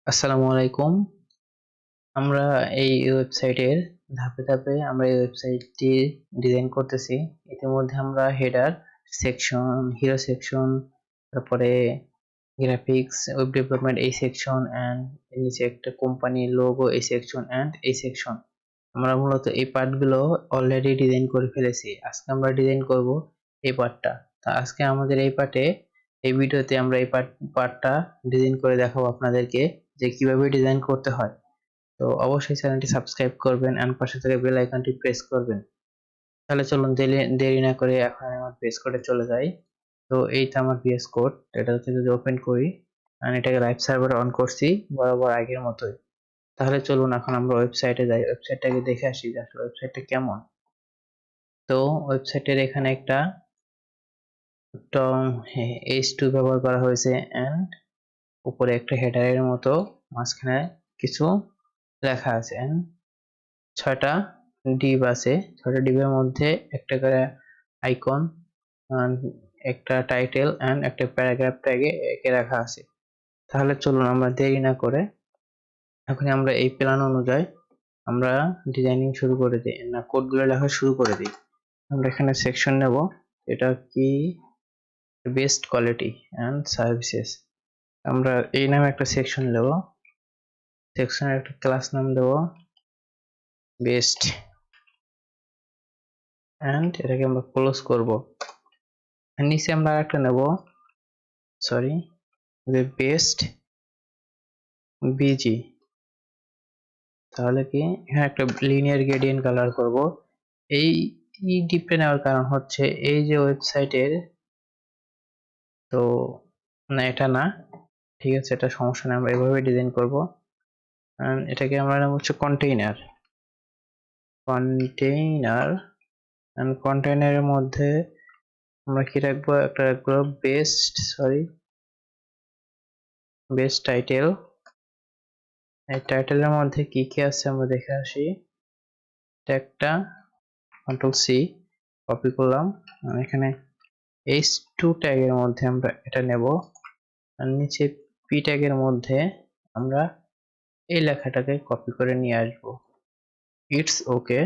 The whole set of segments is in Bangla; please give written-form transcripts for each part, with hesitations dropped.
আসসালামু আলাইকুম। আমরা এই ওয়েবসাইটের ধাপে ধাপে আমরা এই ওয়েবসাইটটি ডিজাইন করতেছি। ইতিমধ্যে আমরা হেডার সেকশন, হিরো সেকশন, তারপরে গ্রাফিক্স, ওয়েব ডেভেলপমেন্ট এই সেকশন এন্ড নিচে একটা কোম্পানি লোগো এই সেকশন এন্ড এই সেকশন আমরা মূলত এই পার্টগুলো অলরেডি ডিজাইন করে ফেলেছি। আজকে আমরা ডিজাইন করব এই পার্টটা। তা আজকে আমাদের এই ভিডিওতে আমরা এই পার্টটা ডিজাইন করে দেখাবো আপনাদেরকে যে কিভাবে ডিজাইন করতে হয়। তো অবশ্যই চ্যানেলটি সাবস্ক্রাইব করবেন এন্ড পাশে থাকা বেল আইকনটি প্রেস করবেন। তাহলে চলুন দেরি না করে এখন আমার পেজ কোডে চলে যাই। তো এইটা আমার পিএস কোড, এটা যদি ওপেন করি আমি এটাকে লাইভ সার্ভারে অন করছি বরাবর আগের মতোই। তাহলে চলুন এখন আমরা ওয়েবসাইটে যাই, ওয়েবসাইটটাকে দেখে আসি যে আসলে ওয়েবসাইটটা কেমন। তো ওয়েবসাইটের এখানে একটা h2 ব্যবহার করা হয়েছে এন্ড উপরে একটা হেডারের মতো মাঝখানে কিছু লেখা আছে এন্ড 6টা ডিভ আছে। 6টা ডিভের মধ্যে একটা করে আইকন, একটা টাইটেল এন্ড একটা প্যারাগ্রাফ ট্যাগে একে রাখা আছে। তাহলে চলুন আমরা দেরি না করে এখন আমরা এই প্ল্যান অনুযায়ী আমরা ডিজাইনিং শুরু করে দিই, না কোডগুলো লেখা শুরু করে দিই। আমরা এখানে সেকশন নেব, এটা কি বেস্ট কোয়ালিটি এন্ড সার্ভিসেস। আমরা এই নামে একটা সেকশন নেব, সেকশনের একটা ক্লাস নাম দেব বেস্ট এন্ড এটাকে আমরা ক্লোজ করব। নিচে আমরা আরেকটা নেব, সরি, যে বেস্ট বিজি। তাহলে কি এখানে একটা লিনিয়ার গ্রেডিয়েন্ট কালার করব। এই ডিপে নেওয়ার কারণ হচ্ছে এই যে ওয়েবসাইটের, তো না এটা না, ঠিক আছে এটা সমস্যা নেই, আমরা এভাবে ডিজাইন করব। এটাকে আমরা নাম হচ্ছে কন্টেইনার, কন্টেইনার এন্ড কন্টেইনারের মধ্যে আমরা কি রাখবো, একটা রাখবো বেস্ট টাইটেল। এই টাইটেলের মধ্যে কি কি আছে আমরা দেখে আসি। একটা কন্ট্রোল সি কপি করলাম, এখানে h2 ট্যাগের মধ্যে আমরা এটা নেব আর নিচে পি ট্যাগের মধ্যে আমরা এই লেখাটাকে কপি করে নিয়ে আসব, it's okay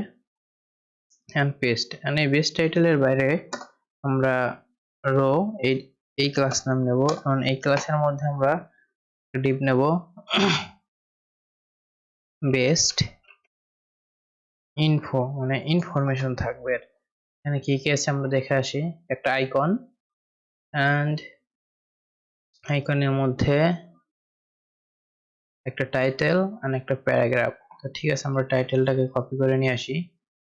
and paste. And এই বেস্ট টাইটেলের বাইরে আমরা রো এই এই ক্লাস নাম নেব, কারণ এই ক্লাসের মধ্যে আমরা ডিভ নেব বেস্ট ইনফো, মানে ইনফরমেশন থাকবে। এখানে কি কি আছে আমরা দেখে আসি। একটা আইকন এন্ড আইকনের মধ্যে একটা টাইটেল এন্ড একটা প্যারাগ্রাফ। তো ঠিক আছে আমরা টাইটেলটাকে কপি করে নিয়ে আসি,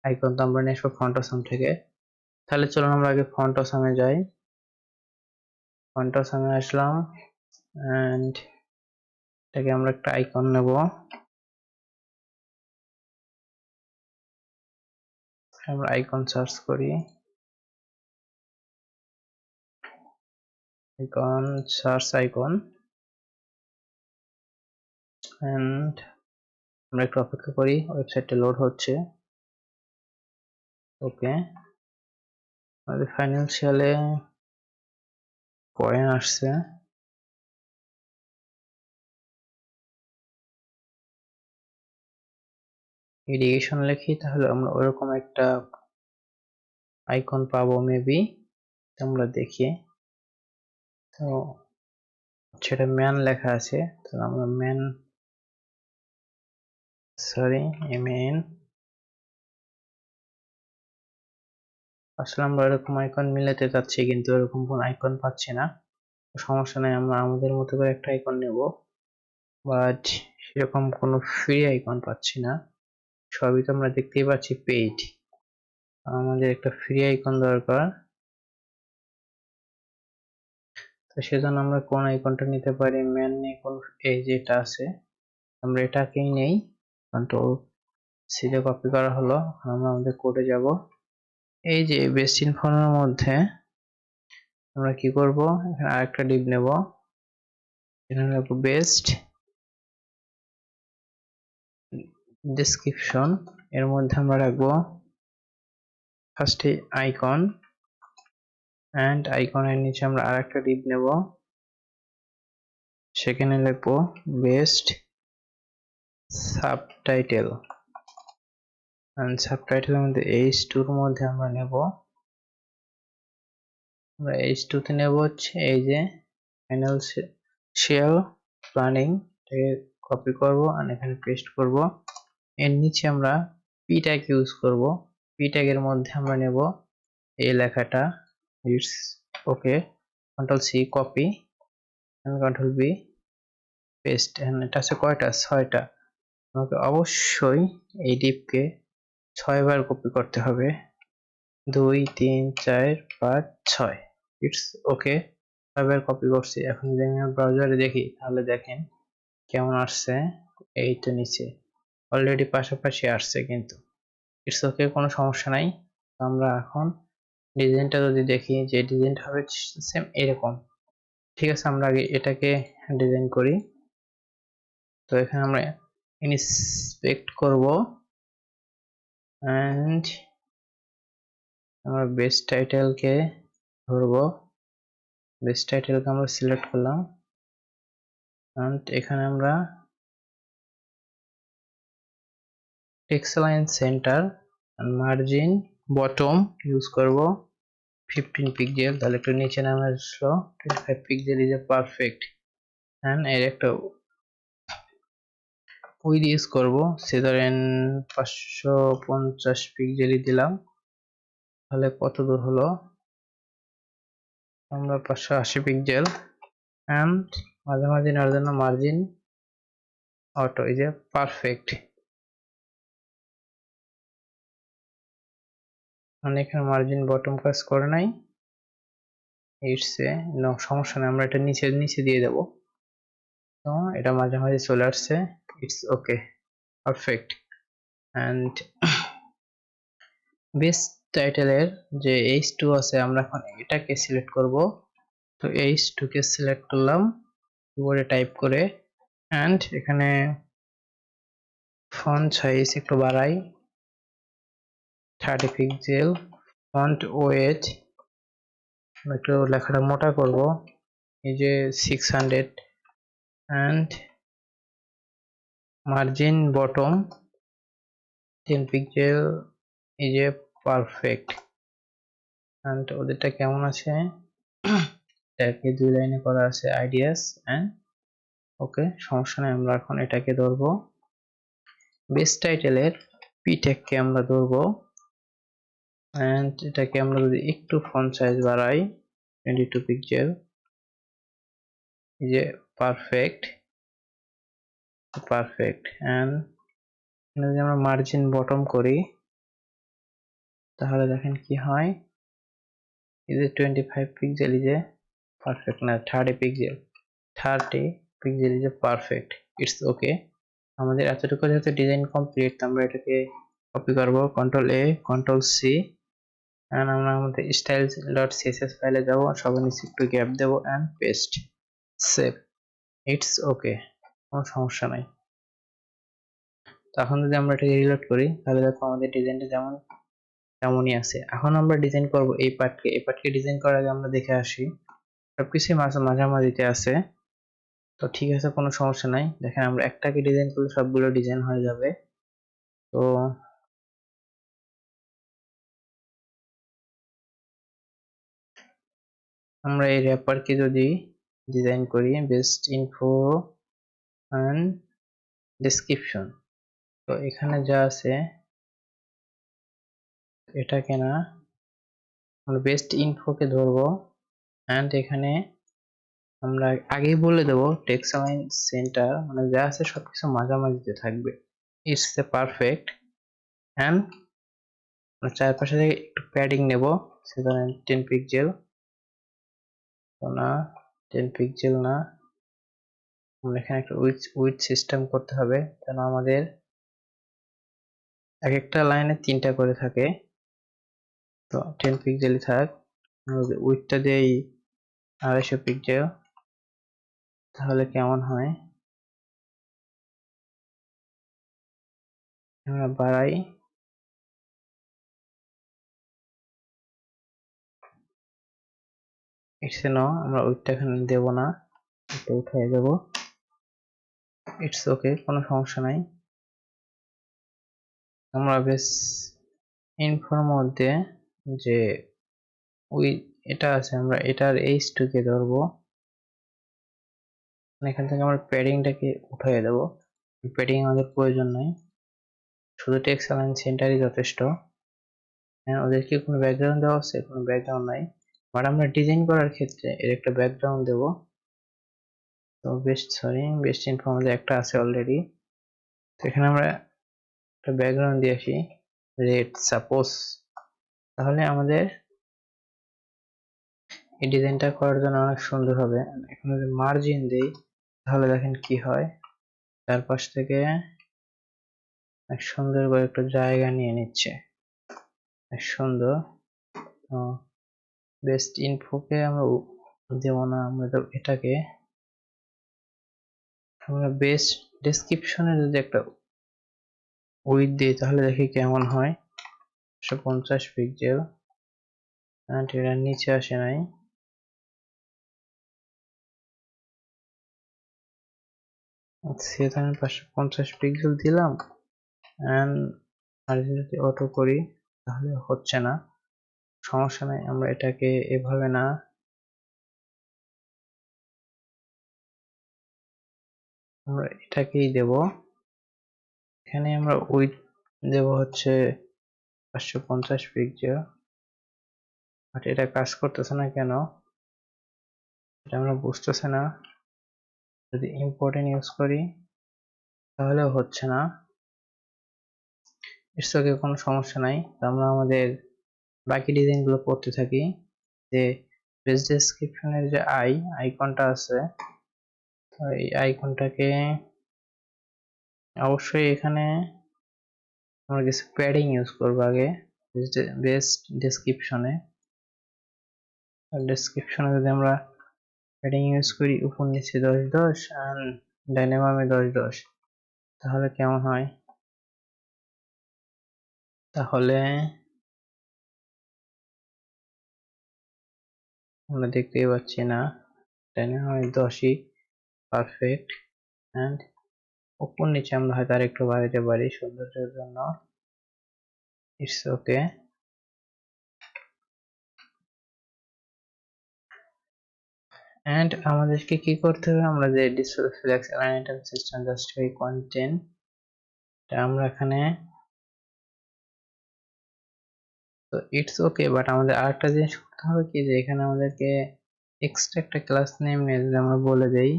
আইকন তো আমরা নিয়ে আসবো ফন্ট অসাম থেকে। তাহলে চলুন আমরা আগে ফন্ট অসামে যাই, ফন্ট অসামে আসলাম এন্ড এটাকে আমরা একটা আইকন নেব, আমরা আইকন সার্চ করি, আইকন সার্চ আইকন এন্ড আমরা একটু অপেক্ষা করি, ওয়েবসাইটটা লোড হচ্ছে। ওকে, আমাদের ফাইন্যান্সিয়ালে কয়েন আসছে, ইরিগেশন লিখি তাহলে আমরা ওরকম একটা আইকন পাবো মেবি। আমরা দেখি, তো সেটা ম্যান লেখা আছে, তো আমরা ম্যান, সরি এমএন, আসলে আমরা এরকম আইকন মিলাতে চাচ্ছি কিন্তু এরকম কোন আইকন পাচ্ছি না। সমস্যা নাই, আমরা আমাদের মতো করে একটা আইকন নেব, বাট সেরকম কোনো ফ্রি আইকন পাচ্ছি না। সবই তো আমরা দেখতেই পাচ্ছি পেইড, আমাদের একটা ফ্রি আইকন দরকার। তো সেজন্য আমরা কোন আইকনটা নিতে পারি, ম্যান নিয়ে কোন, এই যেটা আছে আমরা এটাকেই নেই, কন্ট্রোল সি তে কপি করা হলো। আমরা আমাদের কোডে যাব, এই যে বেস্ট ইনফর্মের মধ্যে আমরা কি করব, এখানে আরেকটা ডিভ নেব, এখানে রাখবো বেস্ট ডেসক্রিপশন। এর মধ্যে আমরা রাখবো ফার্স্টে আইকন এন্ড আইকনের নিচে আমরা আরেকটা ডিভ নেব, সেখানে লিখবো বেস্ট সাবটাইটেল, এন্ড সাবটাইটেলের মধ্যে h2 এর মধ্যে আমরা নেব, আমরা h2 তে নেব হচ্ছে এই যে ফাইনান্সিয়াল প্ল্যানিং, এটাকে কপি করব আর এখানে পেস্ট করব। এর নিচে আমরা পি ট্যাগ ইউজ করব। পি ট্যাগের মধ্যে আমরা নেব এই লেখাটা, it's okay, control C copy and control V paste. And এটা আছে কয়টা, 6টা। আমাকে অবশ্যই এই ডিপকে 6বার কপি করতে হবে, 2 3 4 5 6, ইটস ওকে। 6বার কপি করছি। এখন যদি আমি ব্রাউজারে দেখি তাহলে দেখেন কেমন আসছে, এই তো নিচে অলরেডি পাশাপাশি আসছে, কিন্তু ইটস ওকে, কোনো সমস্যা নাই। আমরা এখন ডিজাইনটা যদি দেখি, যে ডিজাইনটা হবে সেম এরকম। ঠিক আছে, আমরা আগে এটাকে ডিজাইন করি। তো এখানে আমরা ইন্সপেক্ট করব এন্ড আমরা বেস টাইটেলকে ধরবো, বেস টাইটেলকে আমরা সিলেক্ট করলাম এন্ড এখানে আমরা text line center margin bottom use করব 15 পিক্সেল, তাহলে একটু নিচে নামে আসলো। 25 pixel is a perfect. And এর একটা উইড ইউজ করব, সে ধরেন 550 পিক্সেলই দিলাম, তাহলে কত দূর হলো, আমরা 580 পিক্সেল। এন্ড মাঝামাঝি নেওয়ার জন্য margin auto is a perfect. মানে এখানে মার্জিন বটম কাজ করে নাই, ইটস এ নো, সমস্যা নেই, আমরা এটা নিচে নিচে দিয়ে দেব। তো এটা মাঝামাঝি চলে আসছে, it's okay, perfect. And base টাইটেলের যে h2 আছে, আমরা এখন এটাকে সিলেক্ট করব। তো h2 কে সিলেক্ট করলাম কিবোর্ডে টাইপ করে, এন্ড এখানে ফন্ট সাইজ একটু বাড়াই 30 পিক্সেল, ফন্ট ওয়েট একটু লেখাটা মোটা করব, এই যে 600, এন্ড মার্জিন বটম 10 পিক্সেল, এই যে পারফেক্ট। এন্ড ওদেরটা কেমন আছে, এটাকে 2 লাইনে করা আছে আইডিয়াস এন্ড ওকে, সমস্যা নেই। আমরা এখন এটাকে ধরবো, বেস টাইটেলের পি ট্যাগকে আমরা ধরবো, এন্ড এটাকে আমরা যদি একটু ফন্ট সাইজ বাড়াই 22 পিক্সেল, এই যে পারফেক্ট, পারফেক্ট। এন্ড যদি আমরা মার্জিন বটম করি তাহলে দেখেন কি হয়, এই যে 25 পিক্সেল, এই যে পারফেক্ট না, 30 pixel, 30 pixel is perfect, it's okay. আমাদের এতটুকু যেহেতু ডিজাইন কমপ্লিট, আমরা এটাকে কপি করব, control A control C, and আমরা আমাদের স্টাইল ডট সিএসএস ফাইলে যাব, সবার নিচে একটু গ্যাপ দেব and paste, save, it's okay, কোনো সমস্যা নাই। তো এখন যদি আমরা এটাকে রিলোড করি তাহলে দেখো আমাদের ডিজাইনটা যেমন তেমনই আছে। এখন আমরা ডিজাইন করব এই পার্টকে, এই পার্টকে ডিজাইন করার আগে আমরা দেখে আসি সবকিছু মাঝামাঝিতে আছে। তো ঠিক আছে, কোনো সমস্যা নাই। দেখেন আমরা একটাকে ডিজাইন করলে সবগুলো ডিজাইন হয়ে যাবে। তো আমরা এই র্যাপারকে যদি ডিজাইন করি, বেস্ট ইনফো এন্ড ডেসক্রিপশন, তো এখানে যা আছে এটাকে না, আমরা বেস্ট ইনফোকে ধরবো, এন্ড এখানে আমরা আগেই বলে দেবো টেক্সট লাইন সেন্টার, মানে যা আছে সবকিছু মাঝামাঝিতে থাকবে, ইটস এ পারফেক্ট। এন্ড আমরা চারপাশে থেকে একটু প্যাডিং নেব, সেটা 10 পিক্সেল, না 10 পিক্সেল না, আমরা এখানে একটা উইডথ সিস্টেম করতে হবে যেন আমাদের এক একটা লাইনে 3টা করে থাকে। তো 10 পিক্সেলই থাক, উইডথটা দেই 250 পিক্সেল, তাহলে কেমন হয়, আমরা বাড়াই, ইটস নো, আমরা উইডথটা এখানে দেব না, এটা উঠিয়ে দেব। ইটস ওকে, কোনো সমস্যা নাই। আমরা বেশ ইনফোর মধ্যে যে ওই এটা আছে, আমরা এটার H2 কে ধরবো। এখান থেকে আমরা প্যাডিংটাকে উঠিয়ে দেব। প্যাডিং আমাদের প্রয়োজন নাই, শুধু টেক্সট অ্যালাইন সেন্টারই যথেষ্ট। ওদেরকে কোনো ব্যাকগ্রাউন্ড দেওয়া আছে? কোনো ব্যাকগ্রাউন্ড নাই, বাট আমরা ডিজাইন করার ক্ষেত্রে এর একটা ব্যাকগ্রাউন্ড দেব। তো বেস্ট ইনফো আমাদের একটা আছে অলরেডি। তো এখানে আমরা একটা ব্যাকগ্রাউন্ড দিয়ে আসি, রেড সাপোজ। তাহলে আমাদের এই ডিজাইনটা করার জন্য অনেক সুন্দর হবে। এখন যদি মার্জিন দেই তাহলে দেখেন কি হয়, চারপাশ থেকে এক সুন্দর করে একটু জায়গা নিয়ে নিচ্ছে, এক সুন্দর। বেস্ট ইনফোকে আমরা দেব না, আমরা তো এটাকে আমরা বেস্ট ডেসক্রিপশনে যদি একটা উইথ দিই তাহলে দেখি কেমন হয়। 150 পিক্সেল, এটা নিচে আসে নাই। সেখানে 550 পিক্সেল দিলাম, আর যদি অটো করি তাহলে হচ্ছে না, সমস্যা নাই। আমরা এটাকে এভাবে না, আমরা এটাকেই দেব। এখানে আমরা উইথ দেব হচ্ছে 550 পিক্সেল, বাট এটা কাজ করতেছে না কেন, এটা আমরা বুঝতেছে না। যদি ইম্পর্টেন্ট ইউজ করি তাহলেও হচ্ছে না। ইটস ওকে, কোনো সমস্যা নাই। তো আমরা আমাদের বাকি ডিজাইনগুলো করতে থাকি। যে পেজ ডেসক্রিপশনের যে আইকনটা আছে, এই আইকনটাকে অবশ্যই এখানে আমরা কিছু প্যাডিং ইউজ করবো আগে। বেস্ট ডেসক্রিপশনে যদি আমরা প্যাডিং ইউজ করি উপর নিচে 10-10 আর ডাইনামামে 10-10, তাহলে কেমন হয়? তাহলে আমরা দেখতেই পাচ্ছি না, ডাইনামামে 10ই পারফেক্ট। অ্যান্ড উপর নিচে আমরা হয়তো আর একটু বাড়াতে পারি সৌন্দর্যের জন্য। It's okay. এন্ড আমাদেরকে কি করতে হবে, আমরা যে display flakes align item system justify content, আমরা এখানে তো ইটস ওকে। বাট আমাদের আরেকটা জিনিস করতে হবে কি, যে এখানে আমাদেরকে এক্সট্রা একটা ক্লাস নেম নিয়ে যদি আমরা বলে দেই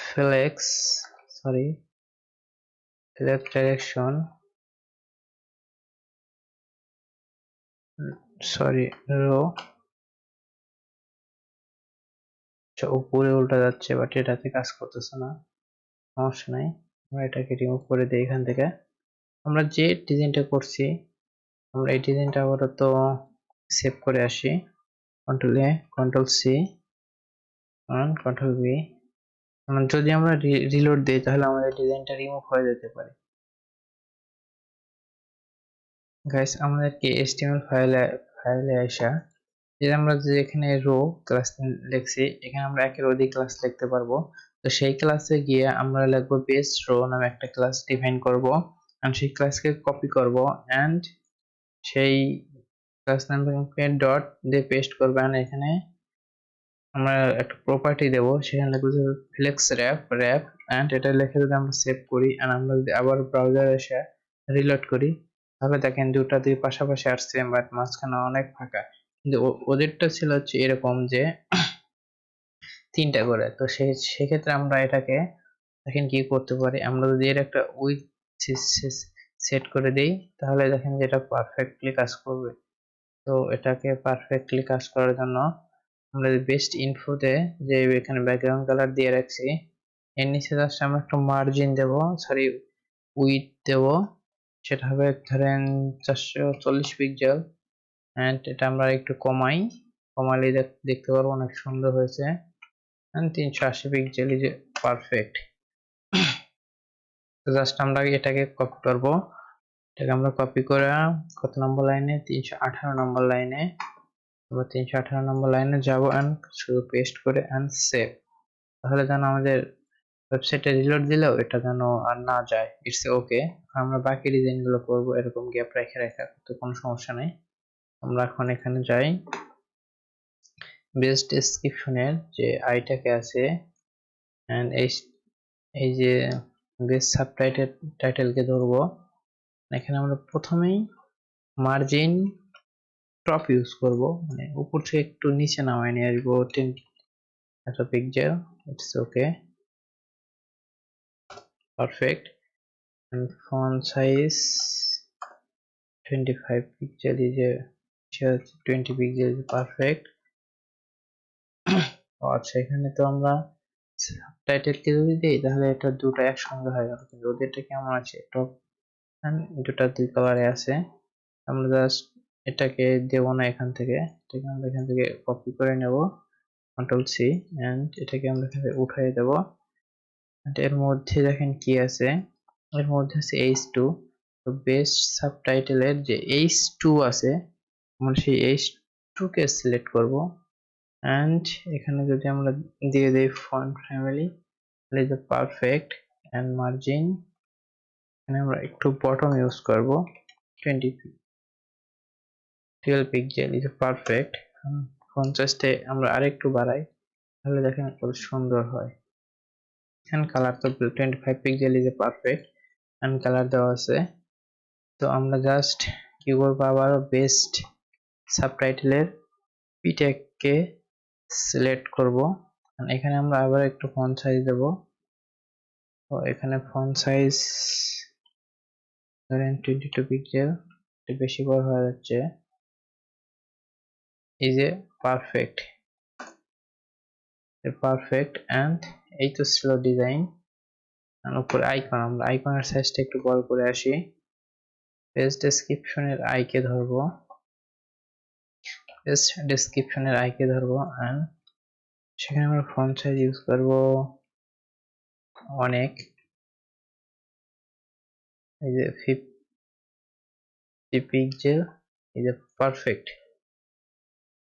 ফ্লেক্স ডাইরেকশন রো, উপরে উল্টা যাচ্ছে বাট এটাতে কাজ করতেছে না, সমস্যা নাই। আমরা এটাকে রিমুভ করে দিই এখান থেকে। আমরা যে ডিজাইনটা করছি, আমরা এই ডিজাইনটা আপাতত সেভ করে আসি। Control A, control C, control V. যদি আমরা রিলোড দিই তাহলে আমাদের ডিজাইনটা রিমুভ হয়ে যেতে পারে। গাইস, আমাদেরকে HTML ফাইলে আসা, যে আমরা যে এখানে রো ক্লাস লিখছি, এখানে আমরা একের অধিক ক্লাস লিখতে পারবো। তো সেই ক্লাসে গিয়ে আমরা লিখবো বেস্ট রো নামে একটা ক্লাস ডিফাইন করব, এন্ড সেই ক্লাসকে কপি করব, এন্ড সেই ক্লাস নামকে ডট দিয়ে পেস্ট করব। এন্ড এখানে আমরা একটা প্রপার্টি দেব, সেখানে লিখবো যে ফ্লেক্স র্যাপ, এন্ড এটা লিখে যদি আমরা সেভ করি, এন্ড আমরা যদি আবার ব্রাউজারে এসে রিলোড করি তাহলে দেখেন দুটা দুই পাশাপাশি আসছে, বাট মাঝখানে অনেক ফাঁকা। কিন্তু ওদেরটা ছিল হচ্ছে এরকম যে 3টা করে। তো সেক্ষেত্রে আমরা এটাকে দেখেন কি করতে পারি, আমরা যদি এর একটা উইথ সেট করে দিই তাহলে দেখেন যে এটা পারফেক্টলি কাজ করবে। তো এটাকে পারফেক্টলি কাজ করার জন্য আমরা বেস্ট ইনফোতে যে এখানে ব্যাকগ্রাউন্ড কালার দিয়ে রাখছি, এর নিচে জাস্ট আমরা একটু মার্জিন দেব, উইথ দেব, সেটা হবে ধরেন 440 পিক্সেল। এন্ড এটা আমরা একটু কমালে দেখতে পারবো অনেক সুন্দর হয়েছে। And 380 pixel is perfect. Just আমরা এটাকে কপি করব, এটাকে আমরা কপি করে কত নম্বর লাইনে, 318 নম্বর লাইনে, 318 নম্বর লাইনে যাব, এন্ড শুধু পেস্ট করে এন্ড সেভ। তাহলে যেন আমাদের ওয়েবসাইটে রিলোড দিলেও এটা যেন আর না যায়। It's okay. আমরা বাকি ডিজাইন গুলো করবো এরকম গ্যাপ রেখে রেখে, তো কোনো সমস্যা নেই। আমরা এখন এখানে যাই, বেস ডেসক্রিপশনের যে আইটাকে আছে এন্ড এই যে বেস টাইটেলকে ধরবো। এখানে আমরা প্রথমেই মার্জিন টপ ইউজ করব, মানে উপর থেকে একটু নিচে নামায় নিয়ে আসবো 10 pixel. It's okay, perfect. and font size 25 pixel is a 20 pixel is perfect. আচ্ছা, এখানে তো আমরা সাবটাইটেল কে যদি দিই তাহলে এটা দুটো একসঙ্গে হয়ে গেল, কিন্তু ওদেরটা কেমন আছে, টপ দুটা দুই কালারে আছে। আমরা জাস্ট এটাকে দেব না, এখান থেকে এটাকে আমরা এখান থেকে কপি করে নেব, কন্ট্রোল সি, এন্ড এটাকে আমরা এখানে উঠিয়ে দেব। এর মধ্যে দেখেন কি আছে, এর মধ্যে আছে H2। তো বেস্ট সাবটাইটেলের যে H2 আছে, আমরা সেই H2 কে সিলেক্ট করব। এন্ড এখানে যদি আমরা দিয়ে দেই ফন্ট ফ্যামিলি, তাহলে যে পারফেক্ট। এন্ড মার্জিন এখানে আমরা একটু বটম ইউজ করব, 12 পিক্সেল ইজ পারফেক্ট। ফন্ট সাইজটা আমরা আরেকটু বাড়াই, তাহলে দেখেন কত সুন্দর হয়। এন্ড কালার তো 25 pixel is perfect, and colour দেওয়া আছে। তো আমরা জাস্ট কি করবো, আবার বেস্ট সাবটাইটেলের পিটেককে সিলেক্ট করব। এখানে আমরা আবার একটু ফন্ট সাইজ দেব। তো এখানে ফন্ট সাইজ ধরেন 22 পিক্সেল, একটু বেশি বড় হয়ে যাচ্ছে। Is a perfect, perfect. And এই তো ছিল ডিজাইন। উপরে আইকন, আমরা আইকনের সাইজটা একটু বড় করে আসি। পেজ ডেসক্রিপশনের আইকে ধরবো, পেজ ডেসক্রিপশনের আইকে ধরবো, এন্ড সেখানে আমরা ফন্ট সাইজ ইউজ করব অনেক, এই যে 50 পিক্সেল, এই যে পারফেক্ট।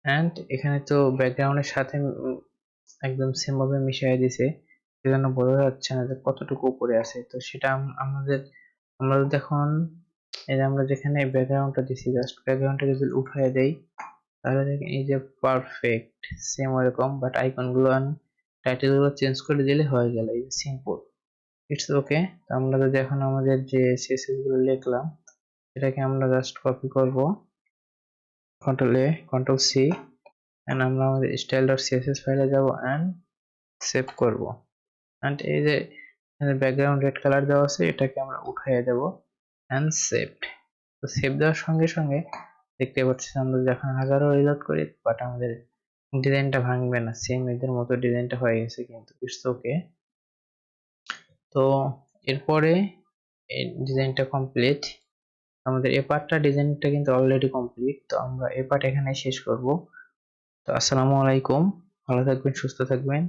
এন্ড এখানে তো ব্যাকগ্রাউন্ডের সাথে একদম সেম ভাবে মিশিয়ে দিয়েছে, সেজন্য বোঝা যাচ্ছে না যে কতটুকু উপরে আছে। তো সেটা আমরা দেখুন, এই যে আমরা যেখানে ব্যাকগ্রাউন্ডটা দিছি, জাস্ট ব্যাকগ্রাউন্ডটা যদি উঠিয়ে দেই, তাহলে দেখেন এই যে পারফেক্ট সেম ওরকম, বাট আইকন গুলো টাইটেল গুলো চেঞ্জ করে দিলে হয়ে গেল, এই যে সিম্পল। It's okay. তো আমরা যদি এখন আমাদের যে সিএসএস গুলো লিখলাম এটাকে আমরা জাস্ট কপি করব, control A control C, and আমরা আমাদের style.css ফাইলে যাব এন্ড সেভ করব। এন্ড এই যে ব্যাকগ্রাউন্ড রেড কালার দেওয়া আছে, এটাকে আমরা উঠিয়ে দেব এন্ড সেভ। তো সেভ দেওয়ার সঙ্গে সঙ্গে দেখতে পাচ্ছি আমরা যখন হাজারো রিলোড করি, বাট আমাদের ডিজাইনটা ভাঙবে না, সেম এদের মতো ডিজাইনটা হয়ে গেছে, কিন্তু ইটস ওকে। তো এরপরে এই ডিজাইনটা কমপ্লিট, আমাদের এই পার্টটা ডিজাইনটা কিন্তু অলরেডি কমপ্লিট। তো আমরা এই পার্ট এখানে শেষ করব। তো আসসালামু আলাইকুম, ভালো থাকবেন, সুস্থ থাকবেন।